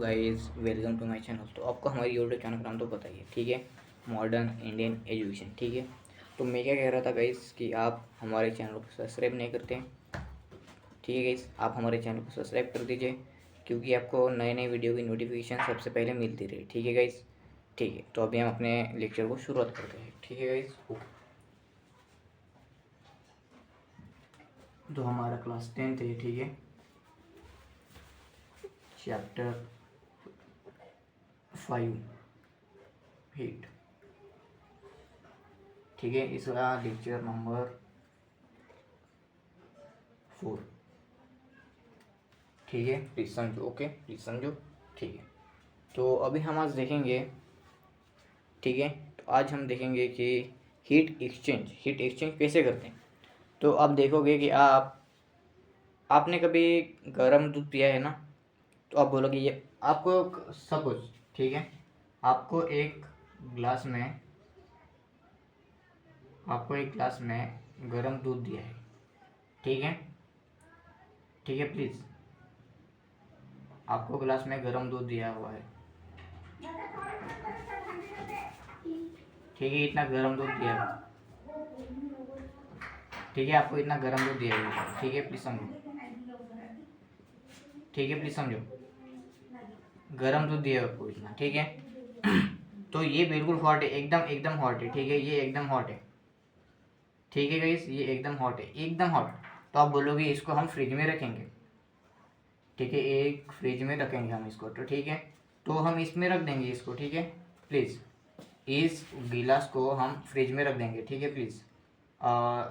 Guys, welcome to my channel. तो आपको हमारी यूट्यूब चैनल का नाम तो पता ही है, ठीक है, मॉडर्न इंडियन एजुकेशन, ठीक है। तो मैं क्या कह रहा था गाइस कि आप हमारे चैनल को सब्सक्राइब नहीं करते हैं, ठीक है गाइस, आप हमारे चैनल को सब्सक्राइब कर दीजिए क्योंकि आपको नए नए वीडियो की नोटिफिकेशन सबसे पहले मिलती रही, ठीक है गाइस। ठीक है, तो अभी हम अपने लेक्चर को शुरुआत करते हैं, ठीक है गाइस। तो हमारा क्लास 10th है, ठीक है, चैप्टर 5 हीट, ठीक है। इसका लेक्चर नंबर 4, ठीक है। प्लीज़ समझो, ओके, प्लीज़ समझो, ठीक है। तो अभी हम आज देखेंगे, ठीक है, तो आज हम देखेंगे कि हीट एक्सचेंज कैसे करते हैं। तो आप देखोगे कि आपने कभी गर्म दूध पिया है ना, तो आप बोलोगे ये आपको सपोज, ठीक है, आपको एक ग्लास में गर्म दूध दिया है, ठीक है, ठीक है, प्लीज़, आपको ग्लास में गर्म दूध दिया हुआ है, ठीक है, इतना गर्म दूध दिया हुआ, ठीक है, आपको इतना गर्म दूध दिया हुआ है, ठीक है, प्लीज़ समझो, ठीक है, प्लीज़ समझो, गर्म दूध दिया हुआ आपको इतना, ठीक है। तो ये बिल्कुल हॉट है, एकदम हॉट है, ठीक है, ये एकदम हॉट है, ठीक है गाइस, ये एकदम हॉट है, एकदम हॉट। तो आप बोलोगे इसको हम फ्रिज में रखेंगे, ठीक है, एक फ्रिज में रखेंगे हम इसको, तो ठीक है, तो हम इसमें रख देंगे इसको, ठीक है, प्लीज़, इस गिलास को हम फ्रिज में रख देंगे, ठीक है, प्लीज़,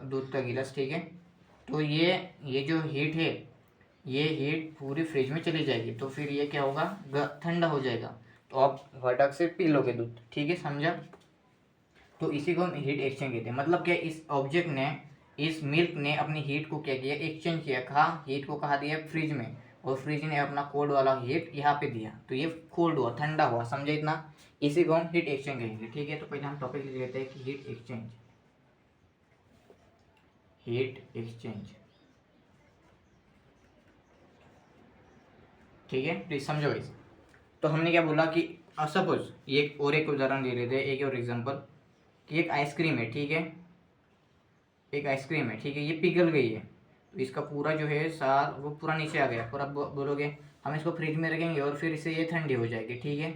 दूध का गिलास, ठीक है। तो ये जो हीट है, ये हीट पूरी फ्रिज में चली जाएगी, तो फिर ये क्या होगा, ठंडा हो जाएगा, तो आप फटाक से पी लोगे दूध, ठीक है, समझा। तो इसी को हम हीट एक्सचेंज कहते हैं। मतलब क्या, इस ऑब्जेक्ट ने, इस मिल्क ने अपनी हीट को क्या किया, एक्सचेंज किया, कहाँ, हीट को कहाँ दिया, फ्रिज में, और फ्रिज ने अपना कोल्ड वाला हीट यहाँ पे दिया, तो ये कोल्ड हुआ, ठंडा हुआ, समझे इतना। इसी को हम हीट एक्सचेंज कहेंगे, ठीक है। तो पहले हम टॉपिक लिख लेते हैं कि हीट एक्सचेंज, ठीक है, प्लीज समझो इसे। तो हमने क्या बोला कि सपोज ये एक उदाहरण ले लेते हैं, एक और एग्जांपल, कि एक आइसक्रीम है, ठीक है, एक आइसक्रीम है, ठीक है, ये पिघल गई है, तो इसका पूरा जो है सार वो पूरा नीचे आ गया, पर अब बोलोगे हम इसको फ्रिज में रखेंगे और फिर से ये ठंडी हो जाएगी, ठीक है,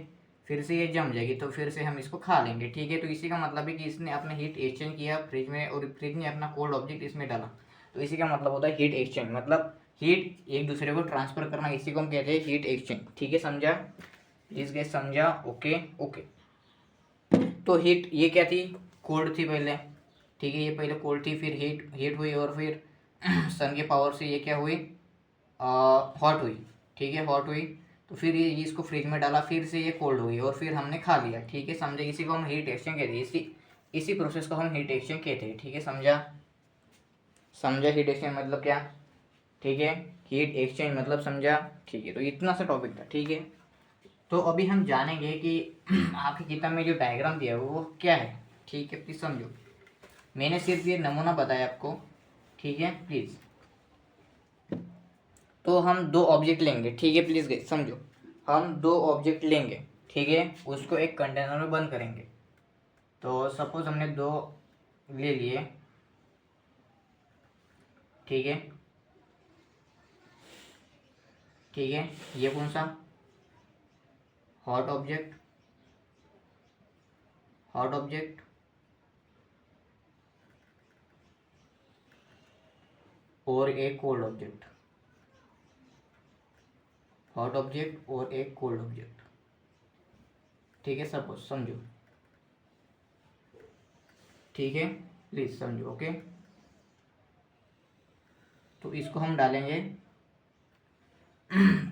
फिर से ये जम जाएगी, तो फिर से हम इसको खा लेंगे, ठीक है। तो इसी का मतलब है कि इसने अपना हीट एक्सचेंज किया फ्रिज में, और फ्रिज ने अपना कोल्ड ऑब्जेक्ट इसमें डाला, तो इसी का मतलब होता है हीट एक्सचेंज, मतलब हीट एक दूसरे को ट्रांसफर करना, इसी को हम कहते हैं हीट एक्सचेंज, ठीक है, समझा, प्लीज गैस, समझा, ओके ओके। तो हीट ये क्या थी, कोल्ड थी पहले, ठीक है, ये पहले कोल्ड थी, फिर हीट हुई, और फिर सन के पावर से ये क्या हुई, हॉट हुई, ठीक है, हॉट हुई, तो फिर ये इसको फ्रिज में डाला, फिर से ये कोल्ड हुई, और फिर हमने खा लिया, ठीक है, समझे। इसी को हम हीट एक्सचेंज कहते हैं, इसी प्रोसेस को हम हीट एक्सचेंज कहते हैं, ठीक है, समझा हीट एक्सचेंज मतलब क्या, ठीक है, हीट एक्सचेंज मतलब समझा, ठीक है। तो इतना सा टॉपिक था, ठीक है। तो अभी हम जानेंगे कि आपकी किताब में जो डायग्राम दिया है वो क्या है, ठीक है, प्लीज समझो। मैंने सिर्फ ये नमूना बताया आपको, ठीक है, प्लीज। तो हम दो ऑब्जेक्ट लेंगे, ठीक है, प्लीज समझो, हम दो ऑब्जेक्ट लेंगे, ठीक है, उसको एक कंटेनर में बंद करेंगे। तो सपोज हमने दो ले लिए, ठीक है, ठीक है, ये कौन सा, हॉट ऑब्जेक्ट, और एक कोल्ड ऑब्जेक्ट, हॉट ऑब्जेक्ट और एक कोल्ड ऑब्जेक्ट, ठीक है, सपोज, समझो, ठीक है, प्लीज समझो, ओके। तो इसको हम डालेंगे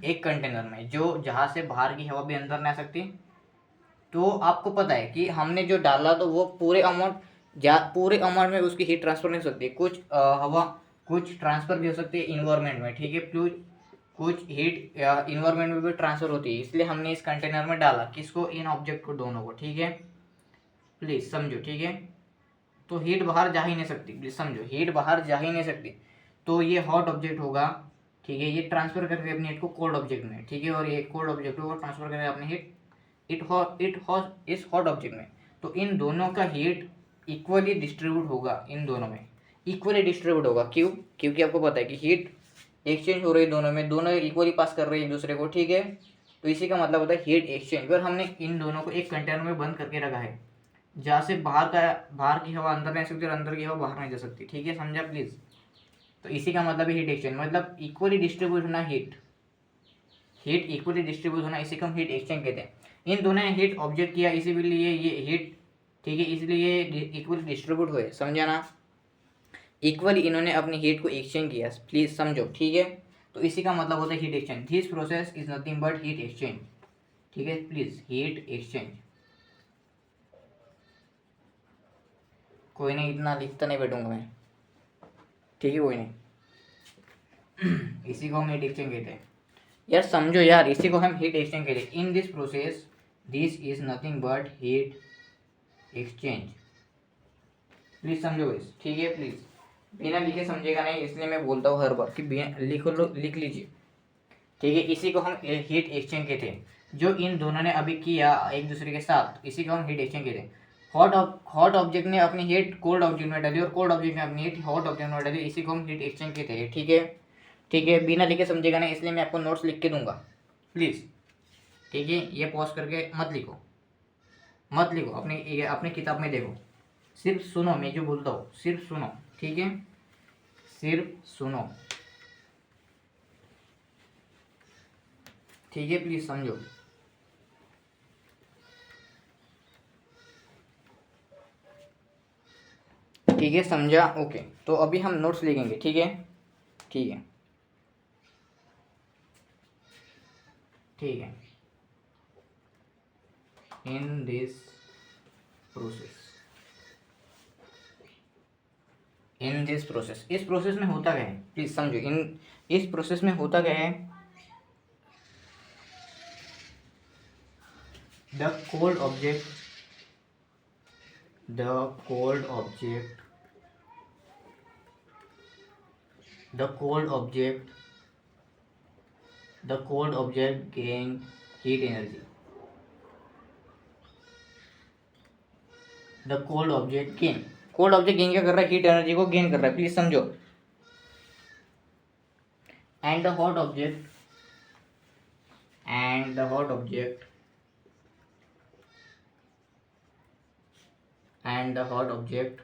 एक कंटेनर में, जो जहाँ से बाहर की हवा भी अंदर नहीं आ सकती। तो आपको पता है कि हमने जो डाला तो वो पूरे अमाउंट में उसकी हीट ट्रांसफर नहीं हो सकती, कुछ हवा कुछ ट्रांसफर भी हो सकती है इन्वायरमेंट में, ठीक है, कुछ हीट इन्वायरमेंट में भी ट्रांसफर होती है, इसलिए हमने इस कंटेनर में डाला, किसको, इन ऑब्जेक्ट को, दोनों को, ठीक है, प्लीज समझो, ठीक है। तो हीट बाहर जा ही नहीं सकती, प्लीज समझो, हीट बाहर जा ही नहीं सकती, तो ये हॉट ऑब्जेक्ट होगा, ठीक है, ये ट्रांसफर करके अपने हीट को कोल्ड ऑब्जेक्ट में, ठीक है, और ये कोल्ड ऑब्जेक्ट को ट्रांसफर करके अपने हीट इस हॉट ऑब्जेक्ट में। तो इन दोनों का हीट इक्वली डिस्ट्रीब्यूट होगा, इन दोनों में इक्वली डिस्ट्रीब्यूट होगा। क्यों? क्योंकि आपको पता है कि हीट एक्सचेंज हो रही है दोनों में, दोनों इक्वली पास कर रहे हैं एक दूसरे को, ठीक है। तो इसी का मतलब होता है हीट एक्सचेंज। अगर हमने इन दोनों को एक कंटेनर में बंद करके रखा है, जहाँ से बाहर की हवा अंदर नहीं जा सकती और अंदर की हवा बाहर नहीं जा सकती, ठीक है, समझा प्लीज। तो इसी का मतलब है हीट एक्सचेंज, मतलब इक्वली डिस्ट्रीब्यूट होना हीट इक्वली डिस्ट्रीब्यूट होना, इसी को हम हीट एक्सचेंज कहते हैं। इन दोनों ने हीट ऑब्जेक्ट किया, इसीलिए ये हीट, ठीक है, इसलिए इक्वली डिस्ट्रीब्यूट हुए, समझा ना। इक्वली इन्होंने अपनी हीट को एक्सचेंज किया, प्लीज समझो, ठीक है। तो इसी का मतलब होता है heat exchange. This process is nothing but heat exchange, ठीक है, प्लीज हीट एक्सचेंज। कोई नहीं, इतना लिखता नहीं बैठूंगा मैं, ठीक है, कोई नहीं। इसी को हम हीट एक्सचेंज कहते हैं यार, समझो यार, इसी को हम हीट एक्सचेंज कहते हैं। In this process this is nothing but heat exchange, please समझो इस, ठीक है, प्लीज। बिना लिखे समझेगा नहीं, इसलिए मैं बोलता हूँ हर बार कि लिख लो, लिख लीजिए, ठीक है। इसी को हम हीट एक्सचेंज कहते हैं, जो इन दोनों ने अभी किया एक दूसरे के साथ, इसी को हम हीट एक्सचेंज कहते हैं। हॉट ऑब्जेक्ट ने अपनी हीट कोल्ड ऑब्जेक्ट में डाली और कोल्ड ऑब्जेक्ट ने अपनी हीट हॉट ऑब्जेक्ट में डाली, इसी को हम हीट एक्सचेंज कहते हैं, ठीक है, ठीक है। बिना लिखे समझेगा नहीं, इसलिए मैं आपको नोट्स लिख के दूंगा, प्लीज़, ठीक है। ये पॉज करके मत लिखो, मत लिखो, अपनी किताब में देखो, सिर्फ सुनो, मैं जो बोलता हूँ सिर्फ सुनो, ठीक है, सिर्फ सुनो, ठीक है, प्लीज समझो। ठीक है, समझा, ओके। तो अभी हम नोट्स लिखेंगे, ठीक है, ठीक है, ठीक है। In this process, in this process, इस प्रोसेस में होता क्या है, प्लीज समझो। इस प्रोसेस में होता क्या है, the cold object, the cold object, the cold object, the cold object gain heat energy, the cold object gain, cold object gain क्या कर रहा है, हीट एनर्जी को गेन कर रहा है, प्लीज समझो। And the hot object, and the hot object, and the hot object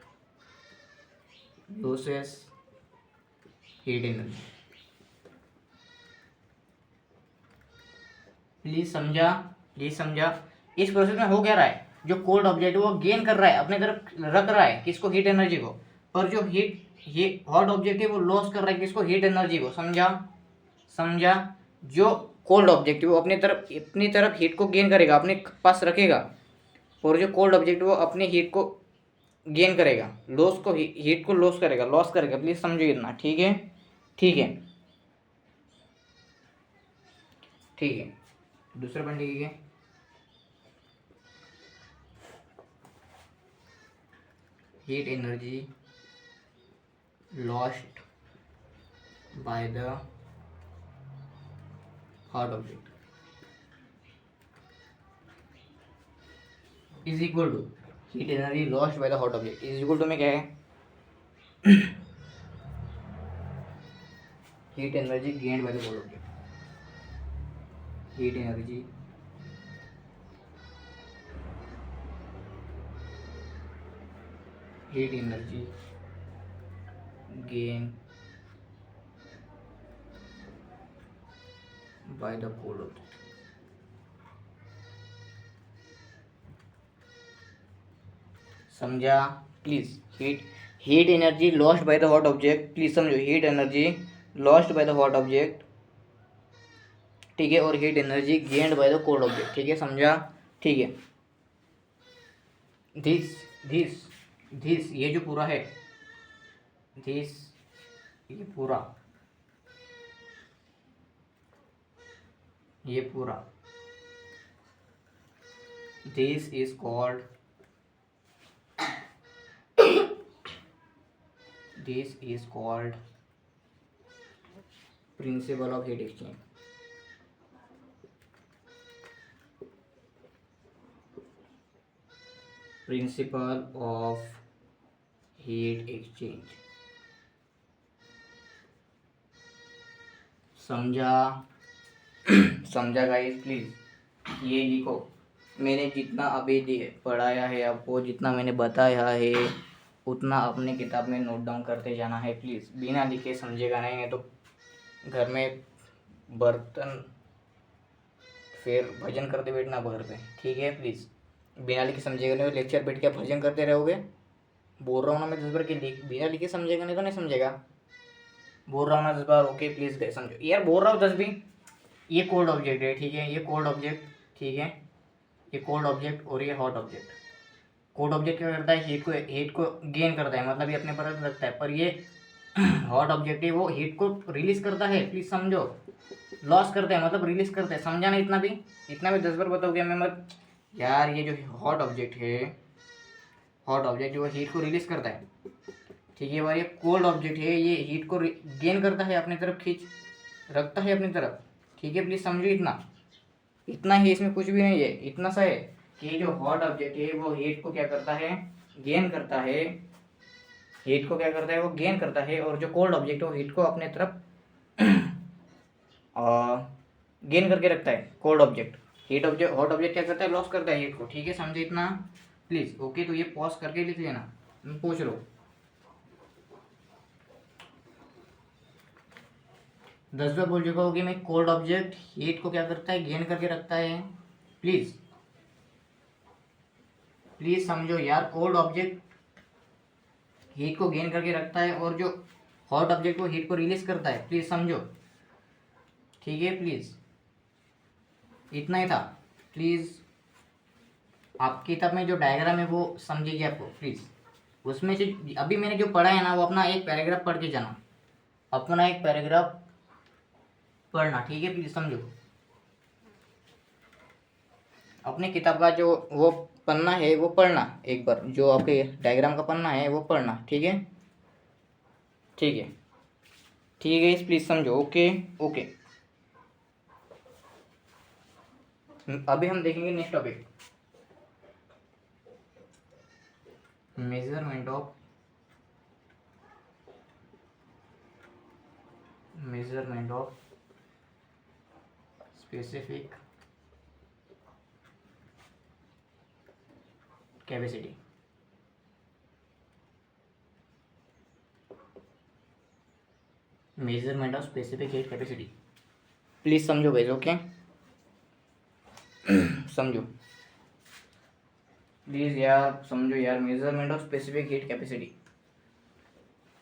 loses heat energy, please समझा, प्लीज समझा। इस प्रोसेस में हो क्या रहा है, जो कोल्ड ऑब्जेक्ट है वो गेन कर रहा है, अपने तरफ रख रहा है किसको, हीट एनर्जी को, पर जो ये हॉट ऑब्जेक्ट है वो लॉस कर रहा है किसको, हीट एनर्जी को, समझा, समझा। जो कोल्ड ऑब्जेक्ट है वो अपनी तरफ हीट को गेन करेगा, अपने पास रखेगा, और जो कोल्ड ऑब्जेक्ट है वो अपने हीट को गेन करेगा, लॉस को हीट को लॉस करेगा, प्लीज समझो इतना, ठीक है, ठीक है, ठीक है। दूसरा पॉइंट लिखिए, heat energy lost by the hot object is equal to, heat energy lost by the hot object is equal to में क्या है, heat energy gained by the cold object, heat energy gain by the cold object, समझा, please. Heat energy lost by the hot object, please समझो, heat energy lost by the hot object, ठीक है, और heat energy gained by the cold object, ठीक है, समझा, ठीक है। दिस दिस दिस ये जो पूरा है, दिस ये पूरा, ये पूरा, this is called, this is called principle of heat exchange. Principle of heat exchange, समझा? समझा गाइस? प्लीज़ ये लिखो। मैंने जितना अभी पढ़ाया है आपको, जितना मैंने बताया है, उतना अपने किताब में नोट डाउन करते जाना है प्लीज़। बिना लिखे समझेगा नहीं तो घर में बर्तन फिर भजन करते बैठना घर पे, ठीक है? प्लीज़ बिना लिखे समझेगा नहीं तो लेक्चर बैठ के भजन करते रहोगे। बोल रहा हूँ ना मैं 10 बार कि बिना लिखे समझेगा नहीं तो नहीं समझेगा। बोल रहा हूँ ना 10 बार, ओके प्लीज़ समझो यार। बोल रहा हूँ 10 भी। ये कोल्ड ऑब्जेक्ट है, ठीक है? ये कोल्ड ऑब्जेक्ट, ठीक है? ये कोल्ड ऑब्जेक्ट और ये हॉट ऑब्जेक्ट। कोल्ड ऑब्जेक्ट क्या करता है? हीट को गेन करता है, मतलब ये अपने पर रखता है। पर ये हॉट ऑब्जेक्ट है वो हीट को रिलीज करता है, प्लीज समझो। लॉस करता है मतलब रिलीज करता है, समझा ना? इतना भी 10 बार बताओगे मैं मत यार। ये जो हॉट ऑब्जेक्ट है, हॉट ऑब्जेक्ट जो हीट को रिलीज करता है, ठीक है? और ये कोल्ड ऑब्जेक्ट है, ये हीट को गेन करता है, अपनी तरफ खींच रखता है अपनी तरफ, ठीक है? प्लीज समझो। इतना ही, इसमें कुछ भी नहीं है, इतना सा है कि जो हॉट ऑब्जेक्ट है वो हीट को क्या करता है? गेन करता है। हीट को क्या करता है? वो गेन करता है। और जो कोल्ड ऑब्जेक्ट है वो हीट को अपने तरफ गेन करके रखता है। कोल्ड ऑब्जेक्ट, हॉट ऑब्जेक्ट क्या करता है? लॉस करता है हीट को, ठीक है? समझे इतना? Please okay. तो ये पॉज करके लिख लेना, मैं पूछ रहा हूँ। 10 बार बोल चुका हूँ कि मैं कोल्ड ऑब्जेक्ट हीट को क्या करता है? गेन करके रखता है। प्लीज प्लीज समझो यार। कोल्ड ऑब्जेक्ट हीट को गेन करके रखता है और जो हॉट ऑब्जेक्ट को हीट को रिलीज करता है, प्लीज समझो, ठीक है? प्लीज इतना ही था। प्लीज आपकी किताब में जो डायग्राम है वो समझिए आपको प्लीज। उसमें से अभी मैंने जो पढ़ा है ना, वो अपना एक पैराग्राफ पढ़ के जाना, अपना एक पैराग्राफ पढ़ना, ठीक है? प्लीज समझो। अपने किताब का जो वो पन्ना है वो पढ़ना एक बार, जो आपके डायग्राम का पन्ना है वो पढ़ना, ठीक है? ठीक है, ठीक है, प्लीज समझो। Okay okay. अभी हम देखेंगे next topic, measurement of specific capacity. Measurement of specific heat capacity, please समझो भाई, ओके? समझो प्लीज यार, समझो यार। Measurement of specific heat capacity,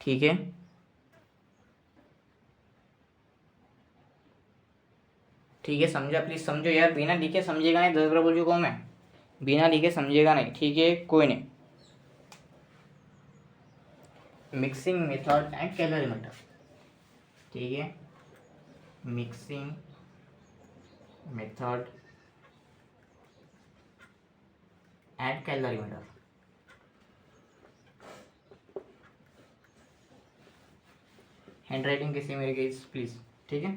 ठीक है? ठीक है, समझा? प्लीज समझो यार। बिना लिखे समझेगा नहीं, 10 बार बोल चुका हूँ मैं। बिना लिखे समझेगा नहीं, ठीक है? कोई नहीं। मिक्सिंग मेथड एंड कैलोरीमीटर, ठीक है? Mixing method and calorimeter. Hand writing कैसी है मेरी गाइस? प्लीज, ठीक है?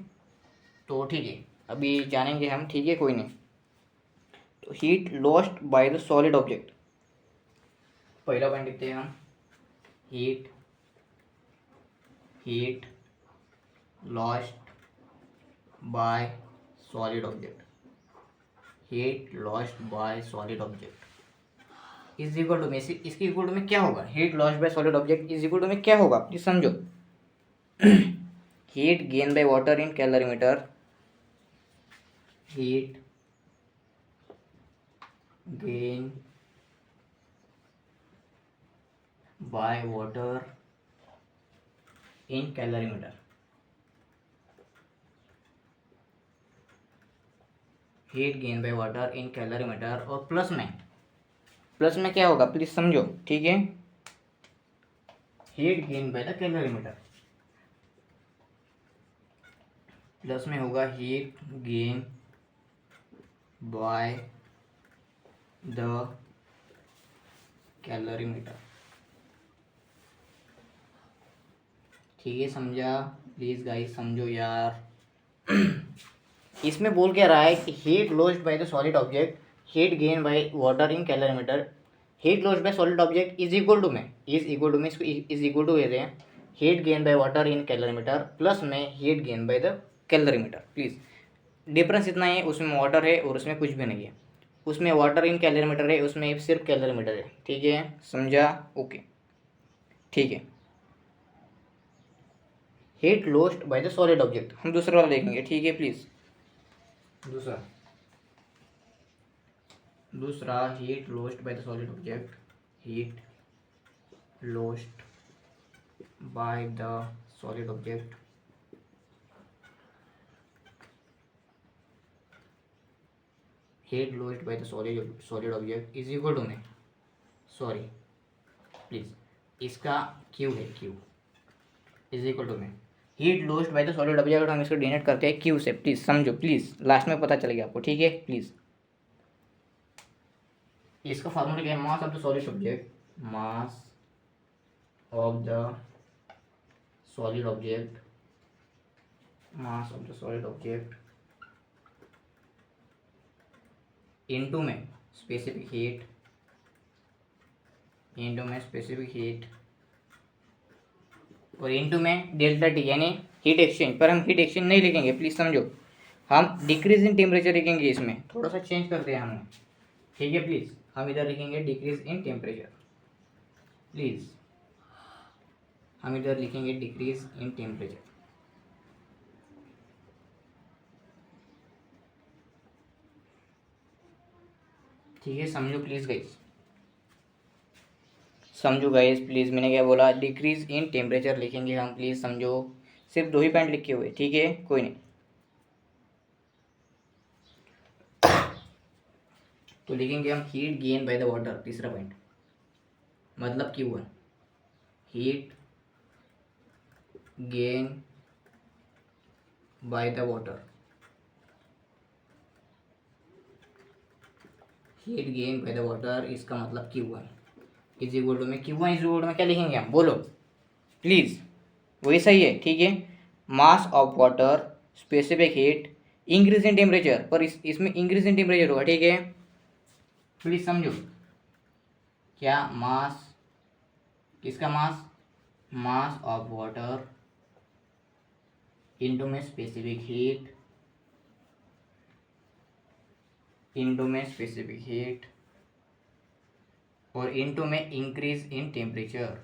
तो ठीक है, अभी जानेंगे हम, ठीक है? कोई नहीं। तो heat lost by the solid object, पहला पॉइंट लिखते हैं हम। Heat lost by solid object, heat lost by solid object is equal to में, इसकी इक्वल टू में क्या होगा? Heat lost by solid object is equal to में क्या होगा? प्लीज समझो। Heat gain by water in calorimeter, heat gain by water in calorimeter, heat gain by water in calorimeter. और प्लस में क्या होगा? प्लीज समझो, ठीक है? Heat gain by the calorimeter, plus में होगा heat gain by the calorimeter, ठीक है? समझा? प्लीज़ गाइस समझो यार। इसमें बोल क्या रहा है कि heat lost by the solid object, heat gain by water in calorimeter, heat lost by solid object is equal to में, इसको इज इक्वल टू कहते हैं heat gain by water in calorimeter plus में heat gain by the calorimeter. Please difference इतना ही है, उसमें water है और उसमें कुछ भी नहीं है। उसमें वाटर इन कैलोरीमीटर है, उसमें सिर्फ कैलोरीमीटर है। ठीक है, समझा? ओके, ठीक है। Heat lost by the solid object हम दूसरा वाला देखेंगे। ठीक है प्लीज़, दूसरा heat lost by the solid object, heat lost by the solid object heat lost by the solid object is equal to में, सॉरी प्लीज इसका क्यू है, क्यू इज इक्वल टू में heat lost by the solid object, हम इसको denote करते हैं Q से। Please समझो, प्लीज लास्ट में पता चलेगा आपको। ठीक है प्लीज, इसका फार्मूला क्या है? Mass of the solid object, mass of the solid object, mass of the solid object into में स्पेसिफिक हीट, इनटू में स्पेसिफिक हीट और इनटू में डेल्टा टी यानी हीट एक्सचेंज। पर हम हीट एक्सचेंज नहीं लिखेंगे, प्लीज समझो, हम डिक्रीज इन टेम्परेचर लिखेंगे। इसमें थोड़ा सा चेंज करते हैं हमने। ठीक है प्लीज, हम इधर लिखेंगे डिक्रीज इन टेम्परेचर, प्लीज हम इधर लिखेंगे डिक्रीज इन टेम्परेचर। ठीक है, समझो प्लीज गाइस, समझो गाइस प्लीज, मैंने क्या बोला? डिक्रीज इन टेम्परेचर लिखेंगे हम, प्लीज समझो। सिर्फ 2 ही पॉइंट लिखे हुए, ठीक है, कोई नहीं। तो लिखेंगे हम heat gain by the water, तीसरा पॉइंट, मतलब Q1 heat gain by the water, heat gain by the water, इसका मतलब Q1 इज इक्वल टू में, Q1 इज इक्वल टू में क्या लिखेंगे हम? बोलो प्लीज, वही सही है। ठीक है, mass of water specific heat increase in temperature, पर इसमें इंक्रीज इन टेम्परेचर होगा। ठीक है, प्लीज समझो, क्या मास, किसका मास? मास ऑफ वाटर इनटू में स्पेसिफिक हीट, इनटू में स्पेसिफिक हीट और इनटू में increase in temperature,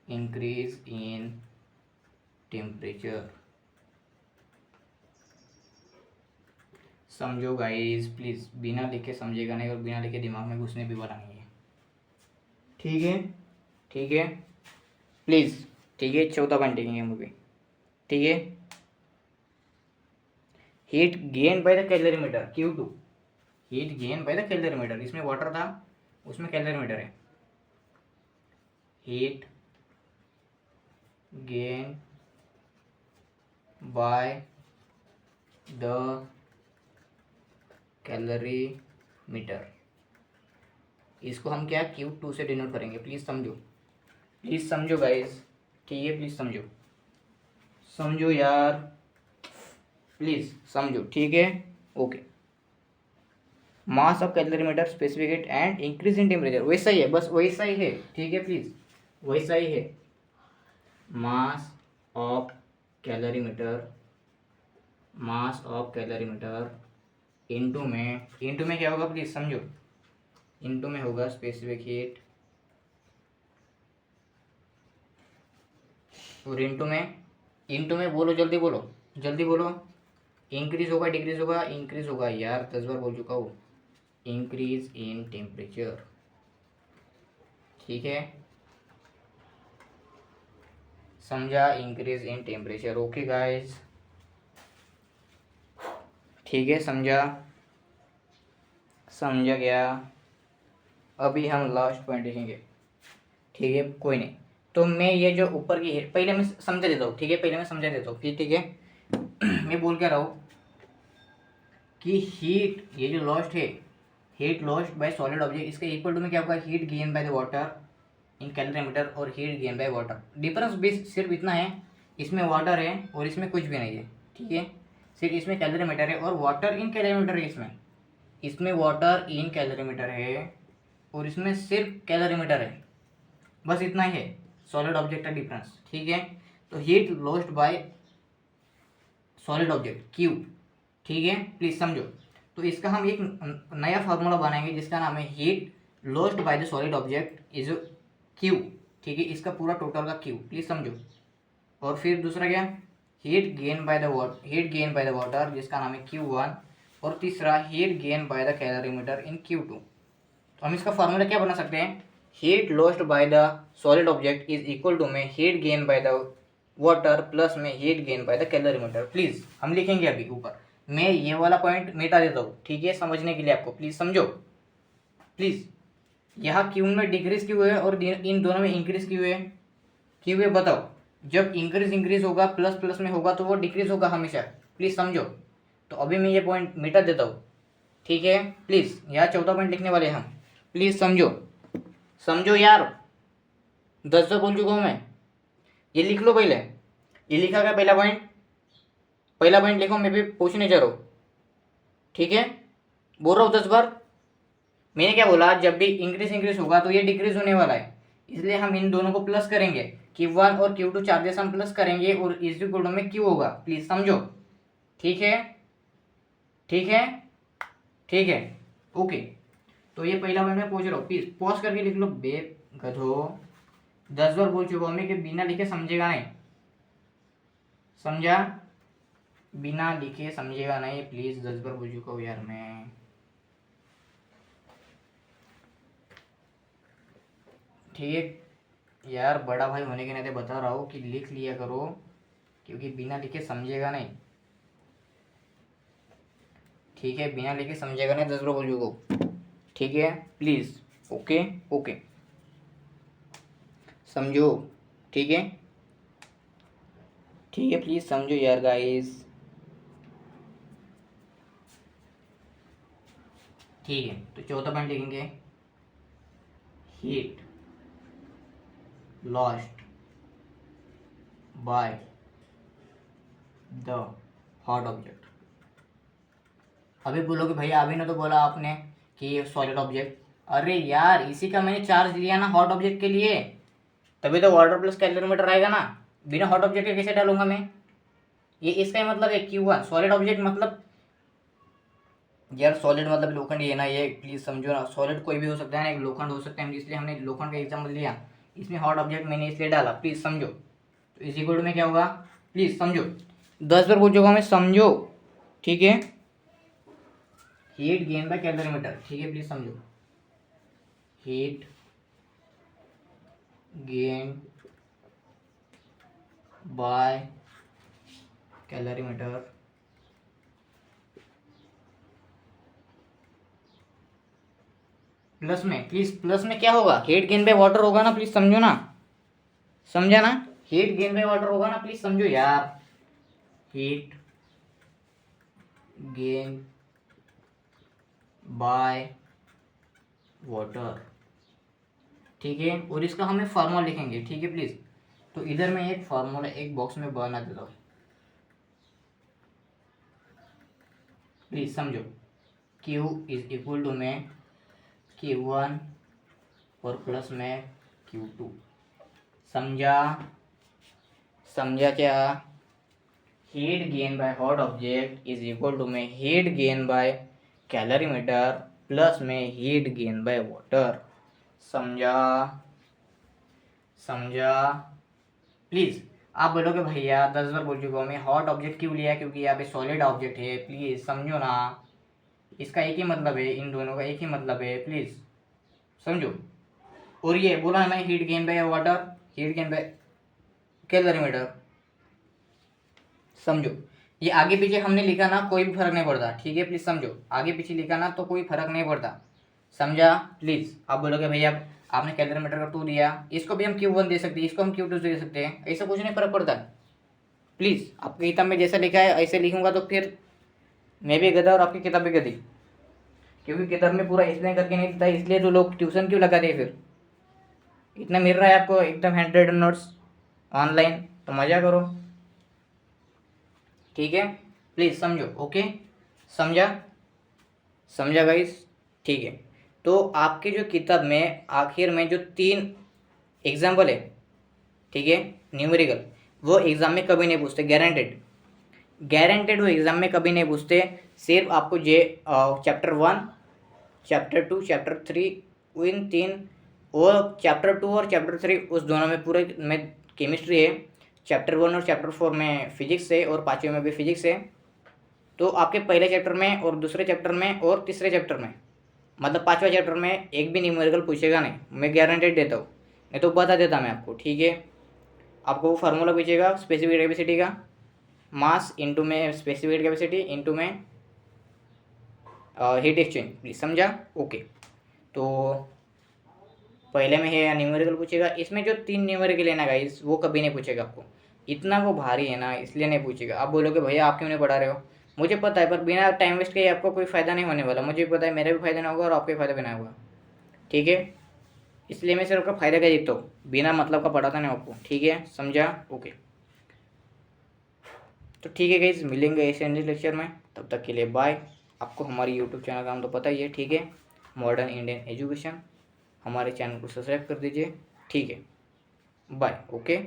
increase in temperature. समझो गाइस प्लीज, बिना लिखे समझेगा नहीं और बिना लिखे दिमाग में घुसने भी वाला नहीं है। ठीक है, ठीक है प्लीज, ठीक है। 14 पॉइंट लिखेंगे हम भी। ठीक है, heat gain by the calorimeter Q2, heat gain by the calorimeter, इसमें वाटर था, उसमें कैलोरीमीटर है। Heat gain by the calorimeter, इसको हम क्या Q2 से डिनोट करेंगे। प्लीज समझो, प्लीज समझो गाइस। ठीक है, प्लीज समझो, समझो यार, प्लीज समझो। ठीक है, okay. Mass of calorimeter specific heat and increase in temperature, वैसा ही है, बस वैसा ही है। ठीक है प्लीज, वैसा ही है। Mass of calorimeter, mass of calorimeter into में क्या होगा? प्लीज समझो, इनटू में होगा स्पेसिफिक हीट और इनटू में बोलो, जल्दी बोलो, जल्दी बोलो। इंक्रीज होगा डिक्रीज होगा? इंक्रीज होगा यार, 10 बार बोल चुका हूँ, इंक्रीज इन टेम्परेचर। ठीक है, समझा? Increase in temperature. Okay guys, ठीक है, समझा? समझा गया? अभी हम लास्ट पॉइंट लिखेंगे। ठीक है, कोई नहीं। तो मैं ये जो ऊपर की हीट पहले मैं समझा देता हूँ। ठीक है, पहले मैं समझा देता हूँ, ठीक है। मैं बोल क्या रहा हूँ कि हीट, ये जो लॉस्ट है, heat lost by solid object, इसका इक्वल टू में क्या होगा? Heat gain by the water in calorimeter और heat gain by water. Difference भी सिर्फ इतना है, इसमें वाटर है और इसमें कुछ भी नहीं है, ठीक है, सिर्फ इसमें कैलोरीमीटर है और वाटर इन कैलोरीमीटर है। इसमें वाटर इन कैलोरीमीटर है और इसमें सिर्फ कैलोरीमीटर है, बस इतना ही है सॉलिड ऑब्जेक्ट का डिफरेंस, ठीक है। तो heat lost by solid object Q, ठीक है, प्लीज समझो। तो इसका हम एक नया फार्मूला बनाएंगे जिसका नाम है heat lost by the solid object is Q, ठीक है, इसका पूरा टोटल का क्यू, प्लीज समझो। और फिर दूसरा क्या, heat gain by the water जिसका नाम है Q1, और तीसरा heat gain by the calorimeter in Q2। तो हम इसका फार्मूला क्या बना सकते हैं, heat lost by the solid object is equal to में heat gain by the water plus में heat gain by the calorimeter. Please हम लिखेंगे अभी ऊपर, मैं ये वाला पॉइंट मिटा देता हूँ, ठीक है, समझने के लिए आपको, प्लीज समझो। प्लीज यहाँ क्यू में डिक्रीज क्यों है और इन दोनों में इंक्रीज क्यों है बताओ। जब इंक्रीज होगा प्लस प्लस में होगा तो वो डिक्रीज होगा हमेशा, प्लीज समझो। तो अभी मैं ये पॉइंट मिटा देता हूँ, ठीक है, प्लीज यहाँ चौथा पॉइंट लिखने वाले हम, प्लीज समझो यार, 10 बोल चुका हूँ मैं। ये लिख लो पहले, ये लिखा क्या पहला पॉइंट लिखो, मैं भी पूछने जा रहा हूँ, ठीक है, बोल रहा हूँ 10 बार। मैंने क्या बोला, जब भी इंक्रीज होगा तो ये डिक्रीज होने वाला है, इसलिए हम इन दोनों को प्लस करेंगे, Q1 और Q2 चार्जेस हम प्लस करेंगे और इस इक्वल में Q होगा, प्लीज समझो, ठीक है, ओके। तो ये पहला पॉइंट मैं पूछ रहा हूँ, प्लीज पॉज करके लिख लो, गधो 10 बार बोल चुका हूँ मैं कि बिना लिखे समझेगा नहीं, समझा, बिना लिखे समझेगा नहीं, प्लीज 10 बार बोल चुका हूँ यार मैं, ठीक यार, बड़ा भाई होने के नाते बता रहा हूँ कि लिख लिया करो, क्योंकि बिना लिखे समझेगा नहीं, ठीक है, बिना लिखे समझेगा नहीं, 10 बार बोल चुका हूँ, ठीक है, प्लीज, ओके समझो, ठीक है, प्लीज समझो यार गाइस, ठीक है। तो चौथा पॉइंट लिखेंगे, heat lost by the hot object. अभी बोलोगे भैया अभी ना तो बोला आपने कि ये सॉलिड ऑब्जेक्ट, अरे यार इसी का मैंने चार्ज लिया ना हॉट ऑब्जेक्ट के लिए, तभी तो वाटर प्लस कैलोरीमीटर आएगा ना, बिना हॉट ऑब्जेक्ट के कैसे डालूंगा मैं, ये इसका ही मतलब है Q1 सॉलिड ऑब्जेक्ट मतलब, यार सॉलिड मतलब लोखंड ही है ना, ये प्लीज समझो ना, सॉलिड कोई भी हो सकता है ना, एक लोखंड हो सकता है, इसलिए हमने लोखंड का एग्जाम्पल लिया, इसमें हॉट ऑब्जेक्ट मैंने इसलिए डाला, प्लीज समझो। तो इस इक्वल में क्या होगा, प्लीज समझो, 10 बार पूछ चुका मैं, समझो, ठीक है, हीट गेन बाय कैलोरीमीटर, ठीक है, प्लीज समझो, heat gain by calorimeter plus में, प्लीज प्लस में क्या होगा, हीट गेन बाय वाटर होगा ना, प्लीज समझो ना, समझा ना, हीट गेन बाय वाटर होगा ना, प्लीज समझो यार, हीट गेन बाय वाटर, ठीक है, और इसका हमें फार्मूला लिखेंगे, ठीक है, प्लीज। तो इधर मैं एक फार्मूला एक बॉक्स में बना देता हूँ, प्लीज समझो, Q इज इक्वल टू में Q1 और प्लस में Q2, समझा क्या, heat gain by hot object is equal to में heat gain by calorimeter plus में हीट गेन बाय वाटर, समझा, प्लीज। आप बोलोगे भैया 10 बार बोल चुका हूँ मैं, हॉट ऑब्जेक्ट क्यों लिया, क्योंकि यहाँ पे सॉलिड ऑब्जेक्ट है, प्लीज समझो ना, इसका एक ही मतलब है, इन दोनों का एक ही मतलब है, प्लीज समझो। और ये बोला ना heat gain by water, heat gain by calorimeter, समझो, ये आगे पीछे हमने लिखा ना कोई भी फर्क नहीं पड़ता, ठीक है, प्लीज समझो, आगे पीछे लिखा ना तो कोई फर्क नहीं पड़ता, समझा, प्लीज। आप बोलोगे भैया आपने कैलोरीमीटर का 2 दिया, इसको भी हम Q1 दे सकते हैं, इसको हम Q2 दे सकते हैं, ऐसा कुछ नहीं फर्क पड़ता, प्लीज। आपकी किताब में जैसा लिखा है ऐसे लिखूंगा तो फिर मैं भी गधा और आपकी किताब भी गधी, क्योंकि किताब में पूरा एक्सप्लेन करके नहीं देता, इसलिए तो लोग ट्यूशन क्यों लगाते हैं, फिर इतना मिल रहा है आपको एकदम 100 नोट्स ऑनलाइन, तो मज़ा करो, ठीक है, प्लीज़ समझो। ओके, समझा? समझा गाइस? ठीक है, तो आपके जो किताब में आखिर में जो 3 एग्जाम्पल है, ठीक है, न्यूमेरिकल, वो एग्ज़ाम में कभी नहीं पूछते, गारंटेड वो एग्ज़ाम में कभी नहीं पूछते। सिर्फ आपको चैप्टर 1, चैप्टर 2, चैप्टर 3, इन 3 और चैप्टर 2 और चैप्टर 3 उस दोनों में पूरे में केमिस्ट्री है, चैप्टर 1 और चैप्टर 4 में फिजिक्स है और 5वें में भी फिजिक्स है। तो आपके पहले चैप्टर में और दूसरे चैप्टर में और तीसरे चैप्टर में, मतलब 5वें चैप्टर में एक भी न्यूमेरिकल पूछेगा नहीं, मैं गारंटेड देता हूँ, नहीं तो बता देता मैं आपको। ठीक है, आपको वो फार्मूला पूछेगा स्पेसिफिक कैपेसिटी का, मास इंटू में स्पेसिफिक कैपेसिटी इंटू में हीट एक्सचेंज, समझा? ओके, तो पहले में है न्यूमेरिकल पूछेगा, इसमें जो 3 न्यूमेरिकल है ना गाइस, वो कभी नहीं पूछेगा आपको, इतना वो भारी है ना, इसलिए नहीं पूछेगा। आप बोलोगे भैया आप क्यों नहीं पढ़ा रहे हो, मुझे पता है, पर बिना टाइम वेस्ट किए आपको कोई फ़ायदा नहीं होने वाला, मुझे भी पता है, मेरा भी फ़ायदा नहीं होगा और आपका भी फ़ायदा भी नहीं होगा। ठीक है, इसलिए मैं सिर्फ आपका फ़ायदा का जीतता हूँ, बिना मतलब का पढ़ाता नहीं आपको। ठीक है, समझा? ओके, तो ठीक है गाइस, मिलेंगे ऐसे नेक्स्ट लेक्चर में, तब तक के लिए बाय। आपको हमारी यूट्यूब चैनल का नाम तो पता ही है, ठीक है, मॉडर्न इंडियन एजुकेशन, हमारे चैनल को सब्सक्राइब कर दीजिए। ठीक है, बाय। ओके।